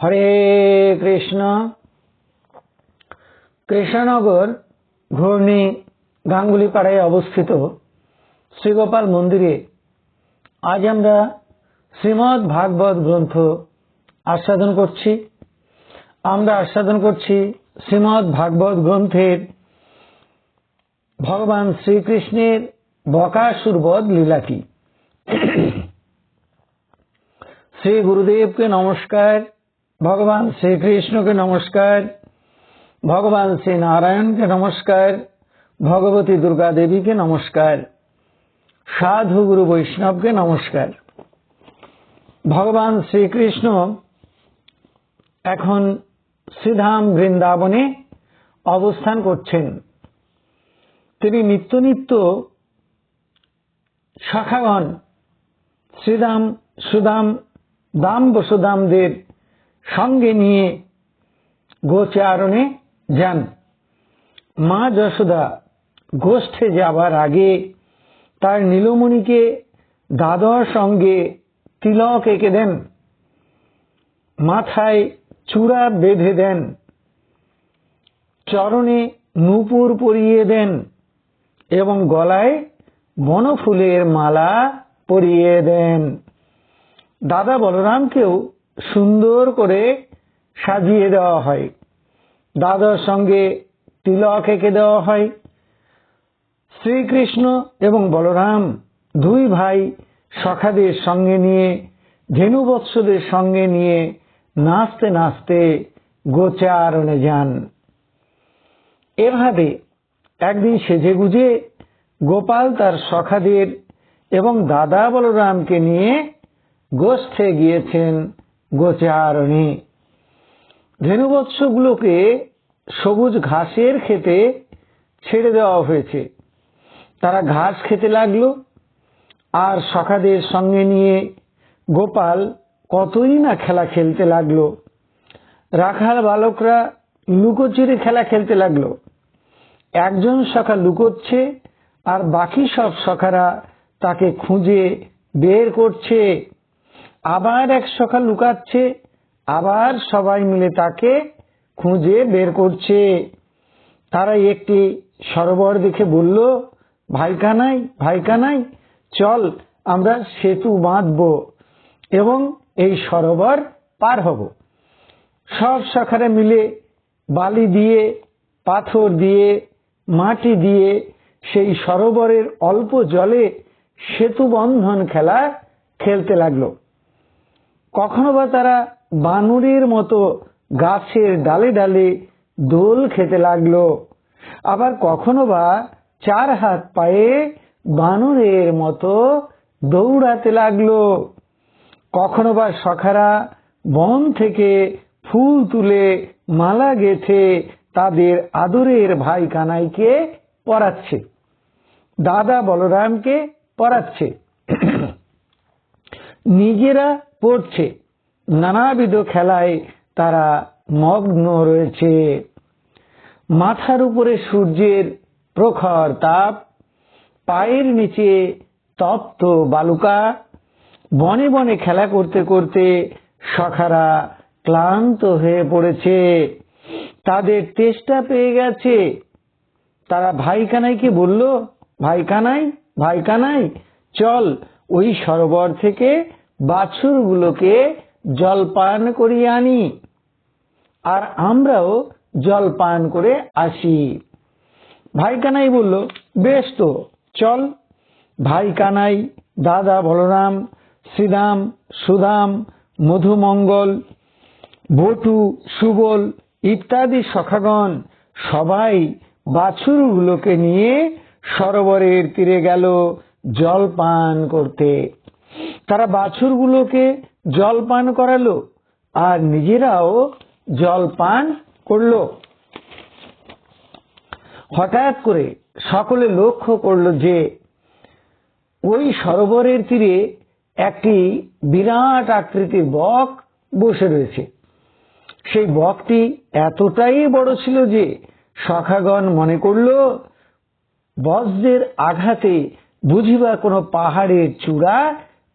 হরে কৃষ্ণ। কৃষ্ণনগর ঘূর্ণি গাঙ্গুলিপাড়ায় অবস্থিত শ্রীগোপাল মন্দিরে আজ আমরা শ্রীমদ্ ভাগবত গ্রন্থ আস্বাদন করছি। আমরা আস্বাদন করছি শ্রীমদ্ ভাগবত গ্রন্থের ভগবান শ্রীকৃষ্ণের বকাসুর বধ লীলাটি। শ্রী গুরুদেবকে নমস্কার, ভগবান শ্রীকৃষ্ণকে নমস্কার, ভগবান শ্রী নারায়ণকে নমস্কার, ভগবতী দুর্গা দেবীকে নমস্কার, সাধু গুরু বৈষ্ণবকে নমস্কার। ভগবান শ্রীকৃষ্ণ এখন শ্রীধাম বৃন্দাবনে অবস্থান করছেন। তিনি নিত্য নিত্য সখাগণ শ্রীদাম, সুদাম, দাম বসুদামদের সঙ্গে নিয়ে গোচারণে যান। মা যশোদা গোষ্ঠে যাবার আগে তার নীলমণিকে দাদার সঙ্গে তিলক এঁকে দেন, মাথায় চূড়া বেঁধে দেন, চরণে নূপুর পরিয়ে দেন এবং গলায় বনফুলের মালা পরিয়ে দেন। দাদা বলরামকেও সুন্দর করে সাজিয়ে দেওয়া হয়, দাদার সঙ্গে তিলক এঁকে দেওয়া হয়। শ্রীকৃষ্ণ এবং বলরাম দুই ভাই সখাদের সঙ্গে নিয়ে, ধেনুবৎসদের সঙ্গে নিয়ে নাচতে নাচতে গোচারণে যান। এভাবে একদিন সেজেগুজে গোপাল তার সখাদের এবং দাদা বলরামকে নিয়ে গোষ্ঠে গিয়েছেন গোচারণে। ধেনুবৎসগুলোকে সবুজ ঘাসের খেতে ছেড়ে দেওয়া হয়েছে। তারা ঘাস খেতে লাগলো আর সখাদের সঙ্গে নিয়ে গোপাল কতই না খেলা খেলতে লাগলো। রাখাল বালকরা লুকোচুরি খেলা খেলতে লাগলো। একজন সখা লুকোচ্ছে আর বাকি সব সখারা তাকে খুঁজে বের করছে। আবার এক সখা লুকাচ্ছে, আবার সবাই মিলে তাকে খুঁজে বের করছে। তারা একটি সরোবর দেখে বলল, ভাই কানাই, ভাই কানাই, চল আমরা সেতু বাঁধব এবং এই সরোবর পার হব। সব সখারা মিলে বালি দিয়ে, পাথর দিয়ে, মাটি দিয়ে সেই সরোবরের অল্প জলে সেতু বন্ধন খেলা খেলতে লাগলো। কখনো বা তারা বানরের মতো গাছের ডালে ডালে দোল খেতে লাগলো, আবার কখনো বা চার হাত পায়ে বানরের মতো দৌড়াতে লাগলো। কখনো বা সখারা বন থেকে ফুল তুলে মালা গেঁথে তাদের আদরের ভাই কানাইকে পরাচ্ছে, দাদা বলরামকে পরাচ্ছে, নিজেরা পড়ছে। নানাবিধ খেলায় তারা মগ্ন রয়েছে। মাথার উপরে সূর্যের প্রখর তাপ, পায়ের নিচে তপ্ত বালুকা। বনে বনে খেলা করতে করতে সখারা ক্লান্ত হয়ে পড়েছে, তাদের তেষ্টা পেয়ে গেছে। তারা ভাই কানাইকে বলল, ভাই কানাই, ভাই কানাই, চল ওই সরোবর থেকে বাছুরগুলোকে জলপান করিয়ে আনি আর আমরাও জলপান করে আসি। ভাই কানাই বলল, বেশ তো, চল। ভাই কানাই, দাদা বলরাম, শ্রীদাম, সুদাম, মধুমঙ্গল, বটু, সুবল ইত্যাদি সখাগণ সবাই বাছুরগুলোকে নিয়ে সরোবরের তীরে গেল জলপান করতে। তারা বাছুরগুলোকে জলপান করালো আর নিজেরাও জলপান করলো। হঠাৎ করে সকলে লক্ষ্য করলো যে ওই সরোবরের তীরে একটি বিরাট আকৃতির বক বসে রয়েছে। সেই বকটি এতটাই বড় ছিল যে সখাগণ মনে করল বজ্রের আঘাতে বুঝিবা কোনো পাহাড়ের চূড়া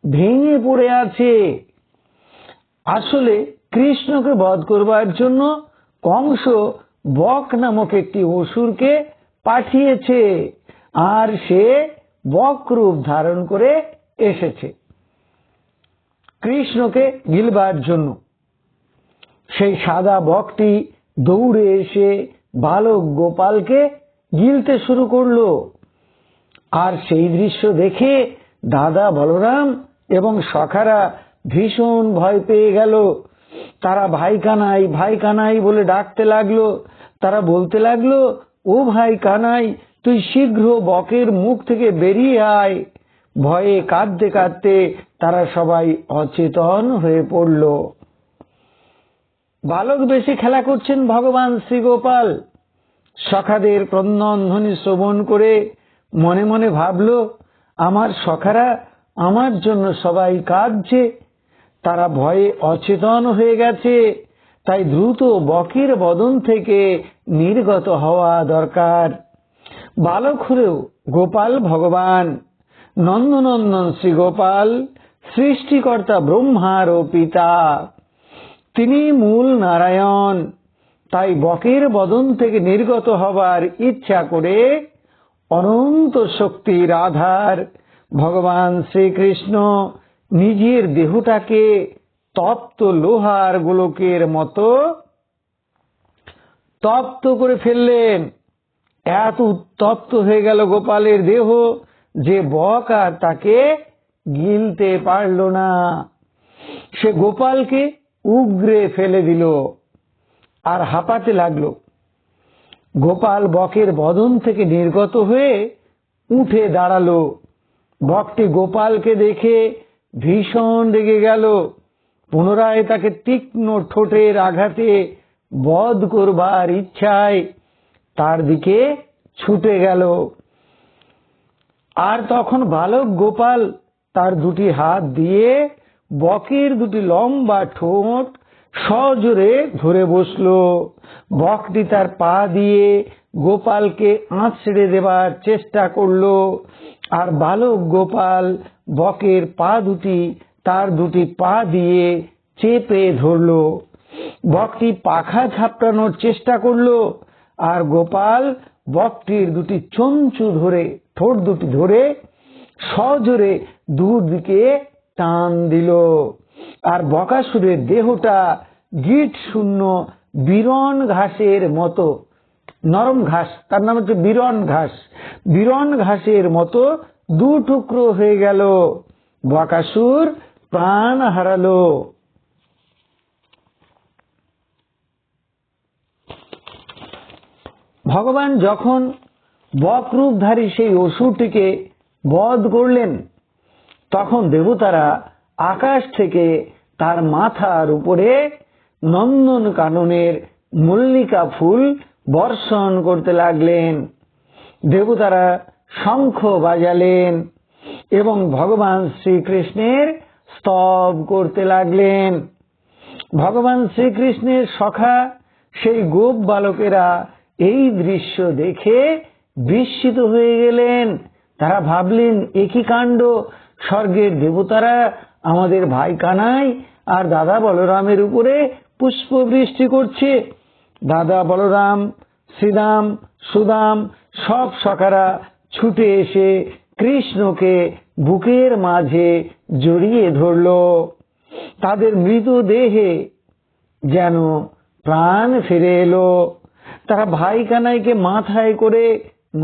ভেঙে পড়ে আছে। আসলে কৃষ্ণকে বধ করবার জন্য কংস বক নামক একটি অসুরকে পাঠিয়েছে, আর সে বক রূপ ধারণ করে এসেছে কৃষ্ণকে গিলবার জন্য। সেই সাদা বকটি দৌড়ে এসে বালক গোপালকে গিলতে শুরু করলো। আর সেই দৃশ্য দেখে দাদা বলরাম এবং সখারা ভীষণ ভয় পেয়ে গেল। তারা ভাই কানাই ভাই কানাই বলে ডাকতে লাগলো। তারা বলতে লাগলো, ও ভাই কানাই, তুই শীঘ্র বকের মুখ থেকে বেরিয়ে আয়। ভয়ে কাঁদতে কাঁদতে তারা সবাই অচেতন হয়ে পড়ল। বালক বেশে খেলা করছেন ভগবান শ্রীগোপাল। সখাদের ক্রন্দন ধ্বনি শ্রবণ করে মনে মনে ভাবল, আমার সখারা আমার জন্য সবাই কাঁদছে, তারা ভয়ে অচেতন হয়ে গেছে, তাই দ্রুত বকের বদন থেকে নির্গত হওয়া দরকার। বালক হলেও গোপাল ভগবান, নন্দনন্দন শ্রীগোপাল সৃষ্টিকর্তা ব্রহ্মার ও পিতা, তিনি মূল নারায়ণ। তাই বকের বদন থেকে নির্গত হবার ইচ্ছা করে অনন্ত শক্তির আধার ভগবান শ্রীকৃষ্ণ নিজের দেহটাকে তপ্ত লোহার গোলকের মতো তপ্ত করে ফেললেন। এত উত্তপ্ত হয়ে গেল গোপালের দেহ যে বক আর তাকে গিলতে পারল না। সে গোপালকে উগরে ফেলে দিল আর হাঁপাতে লাগলো। গোপাল বকের বদন থেকে নির্গত হয়ে উঠে দাঁড়ালো। বকটি গোপালকে দেখে ভীষণ রেগে গেল। পুনরায় তাকে তীক্ষ্ণ ঠোঁটের আঘাতে বধ করবার ইচ্ছায় তার দিকে ছুটে গেল। আর তখন বালক গোপাল তার দুটি হাত দিয়ে বকের দুটি লম্বা ঠোঁট সজোরে ধরে বসল। বকটি তার পা দিয়ে গোপালকে আঁচড়ে দেবার চেষ্টা করল, আর বালক গোপাল বকের পা দুটি তার দুটি পা দিয়ে চেপে ধরল। বকটি পাখা ঝাপটানোর চেষ্টা করল, আর গোপাল বকটির দুটি চঞ্চু ধরে ঠোঁট দুটি ধরে সজোরে দূর দিকে টান দিল। আর বকাসুরের দেহটা গিট শূন্য বিরন ঘাসের মতো, নরম ঘাস, তার নাম হচ্ছে বিরন ঘাস, বিরন ঘাসের মতো দু টুকরো হয়ে গেল। বকাসুর প্রাণ হারালো। ভগবান যখন বকরূপধারী সেই অসুরটিকে বধ করলেন, তখন দেবতারা আকাশ থেকে তার মাথার উপরে নন্দন কাননের মল্লিকা ফুল বর্ষণ করতে লাগলেন। দেবতারা শঙ্খ বাজালেন এবং ভগবান শ্রীকৃষ্ণের স্তব করতে লাগলেন। ভগবান শ্রীকৃষ্ণের সখা সেই গোপ বালকেরা এই দৃশ্য দেখে বিস্মিত হয়ে গেলেন। তারা ভাবলেন, একই কাণ্ড, স্বর্গের দেবতারা আমাদের ভাই কানাই আর দাদা বলরামের উপরে পুষ্প বৃষ্টি করছে। দাদা বলরাম, শ্রীদাম, সুদাম সব সখারা ছুটে এসে কৃষ্ণকে বুকের মাঝে জড়িয়ে ধরল। তাদের মৃতদেহে যেন প্রাণ ফিরে এলো। তারা ভাই কানাইকে মাথায় করে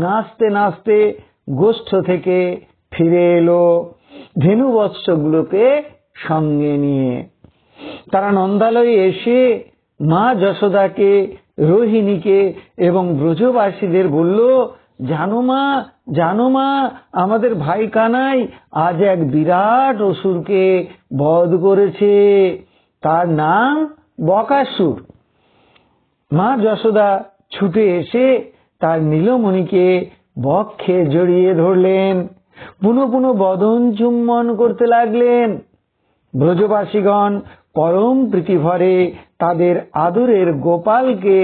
নাচতে নাচতে গোষ্ঠ থেকে ফিরে এলো, ধেনু বৎসগুলোকে সঙ্গে নিয়ে। তারা নন্দালয়ে এসে মা যশোদাকে, রোহিণীকে এবং ব্রজবাসীদের বলল, জানো মা, আমাদের ভাই কানাই আজ এক বিরাট অসুরকে বধ করেছে, তার নাম বকাসুর। মা যশোদা ছুটে এসে তার নীলমণিকে বক্ষে জড়িয়ে ধরলেন, পুনঃ পুনঃ বদন চুম্বন করতে লাগলেন। ব্রজবাসীগণ পরম প্রীতিভরে তাদের আদরের গোপালকে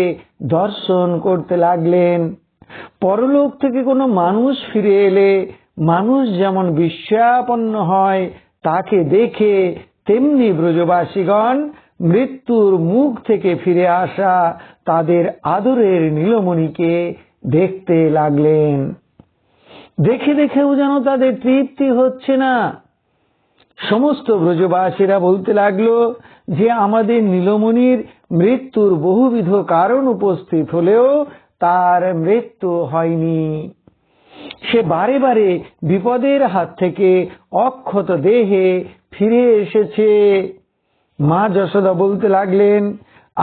দর্শন করতে লাগলেন। পরলোক থেকে কোনো মানুষ ফিরে এলে মানুষ যেমন বিস্ময়াপন্ন হয় তাকে দেখে, তেমনি ব্রজবাসীগণ মৃত্যুর মুখ থেকে ফিরে আসা তাদের আদরের নীলমণিকে দেখতে লাগলেন। দেখে দেখেও যেন তাদের তৃপ্তি হচ্ছে না। সমস্ত ব্রজবাসীরা বলতে লাগলো যে আমাদের নীলমণির মৃত্যুর বহুবিধ কারণ উপস্থিত হলেও তার মৃত্যু হয়নি। সে বারে বারে বিপদের হাত থেকে অক্ষত দেহে ফিরে এসেছে। মা যশোদা বলতে লাগলেন,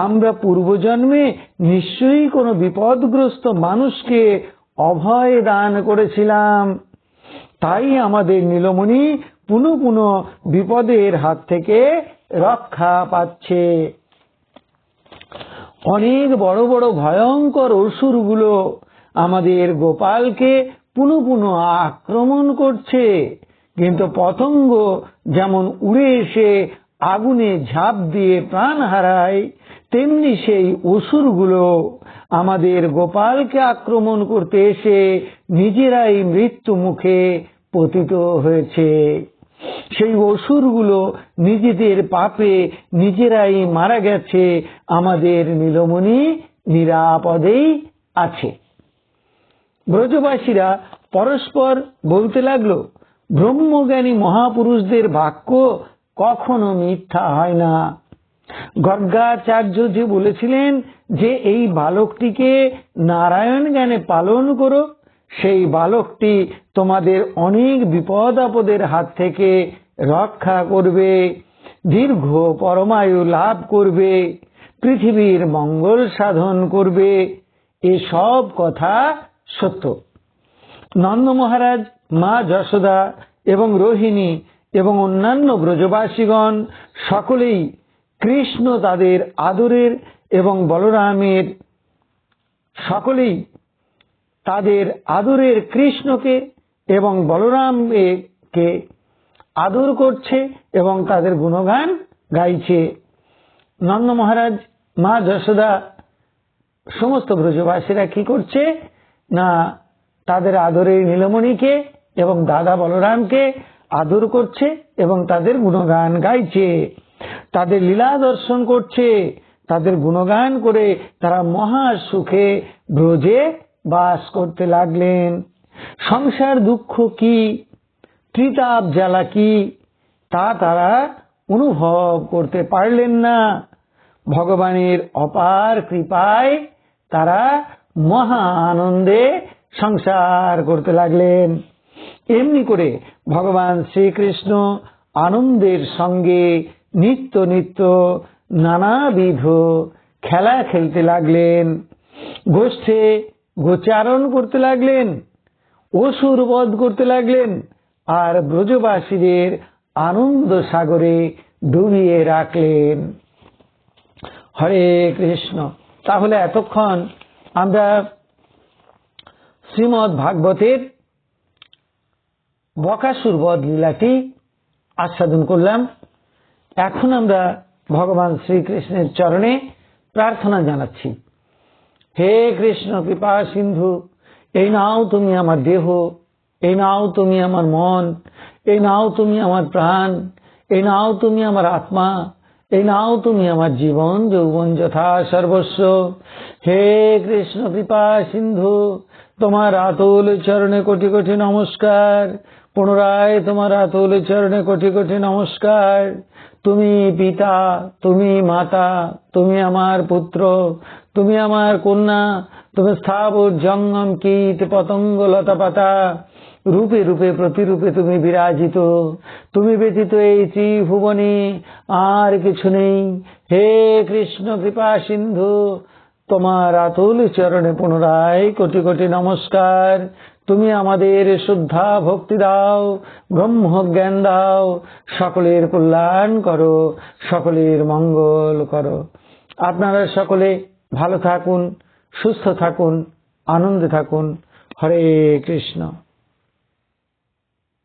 আমরা পূর্বজন্মে নিশ্চয়ই কোনো বিপদগ্রস্ত মানুষকে অভয় দান করেছিলাম, তাই আমাদের নীলমণি পুনঃ পুনঃ বিপদের হাত থেকে রক্ষা পাচ্ছে। অনেক বড় বড় ভয়ঙ্কর অসুরগুলো আমাদের গোপালকে পুনঃ পুনঃ আক্রমণ করছে, কিন্তু পতঙ্গ যেমন উড়ে এসে আগুনে ঝাঁপ দিয়ে প্রাণ হারায়, তেমনি সেই অসুরগুলো আমাদের গোপালকে আক্রমণ করতে এসে নিজেরাই মৃত্যু মুখে পতিত হয়েছে। সেই অসুরগুলো নিজেদের পাপে নিজেরাই মারা গেছে, আমাদের নীলমণি নিরাপদেই আছে। ব্রজবাসীরা পরস্পর বলতে লাগলো, ব্রহ্মজ্ঞানী মহাপুরুষদের বাক্য কখনো মিথ্যা হয় না। গর্গাচার্য যে বলেছিলেন যে এই বালকটিকে নারায়ণ জ্ঞানে পালন করো, সেই বালকটি তোমাদের অনেক বিপদ আপদের হাত থেকে রক্ষা করবে, দীর্ঘ পরমায়ু লাভ করবে, পৃথিবীর মঙ্গল সাধন করবে, এসব কথা সত্য। নন্দ মহারাজ, মা যশোদা এবং রোহিণী এবং অন্যান্য ব্রজবাসীগণ সকলেই কৃষ্ণ তাদের আদরের এবং বলরামের সকলেই তাদের আদরের কৃষ্ণকে এবং বলরামকে আদর করছে এবং তাদের গুণগান গাইছে। নন্দ মহারাজ, মা যশোদা, সমস্ত ব্রজবাসীরা কি করছে না, তাদের আদরের নীলমণিকে এবং দাদা বলরামকে আদর করছে এবং তাদের গুণগান গাইছে, তাদের লীলা দর্শন করছে। তাদের গুণগান করে তারা মহা সুখে ব্রজে বাস করতে লাগলেন। সংসার দুঃখ কি, ত্রিতাপ জ্বালা কি, তা তারা অনুভব করতে পারলেন না। ভগবানের অপার কৃপায় তারা মহা আনন্দে সংসার করতে লাগলেন। এমনি করে ভগবান শ্রীকৃষ্ণ আনন্দের সঙ্গে নিত্য নিত্য নানাবিধ খেলা খেলতে লাগলেন, গোষ্ঠে গোচারণ করতে লাগলেন, অসুর বধ করতে লাগলেন, আর ব্রজবাসীদের আনন্দ সাগরে ডুবিয়ে রাখলেন। হরে কৃষ্ণ। তাহলে এতক্ষণ আমরা শ্রীমদ্ ভাগবতের বকাসুর বধ লীলাটি আস্বাদন করলাম। এখন আমরা ভগবান শ্রীকৃষ্ণের চরণে প্রার্থনা জানাচ্ছি। হে কৃষ্ণ কৃপা সিন্ধু, এই নাও তুমি আমার দেহ, এই নাও তুমি আমার মন, এই নাও তুমি আমার প্রাণ, এই নাও তুমি আমার আত্মা, এই নাও তুমি আমার জীবন যৌবন যথা সর্বস্ব। হে কৃষ্ণ কৃপা সিন্ধু, তোমার আতুল চরণে কোটি কোটি নমস্কার। পুনরায় তোমার আতুল চরণে কোটি কোটি নমস্কার। তুমি পিতা, তুমি মাতা, তুমি আমার পুত্র, তুমি আমার কন্যা, তুমি স্থাবর জঙ্গম কীট পতঙ্গ লতা পাতা, রূপে রূপে প্রতিরূপে তুমি বিরাজিত। তুমি ব্যতীত এই ত্রিভুবনে আর কিছু নেই। হে কৃষ্ণ কৃপা সিন্ধু, তোমার আতুল চরণে পুনরায় কোটি কোটি নমস্কার। তুমি আমাদের শ্রদ্ধা ভক্তি দাও, ব্রহ্ম জ্ঞান দাও, সকলের কল্যাণ করো, সকলের মঙ্গল করো। আপনারা সকলে ভালো থাকুন, সুস্থ থাকুন, আনন্দে থাকুন। হরে কৃষ্ণ।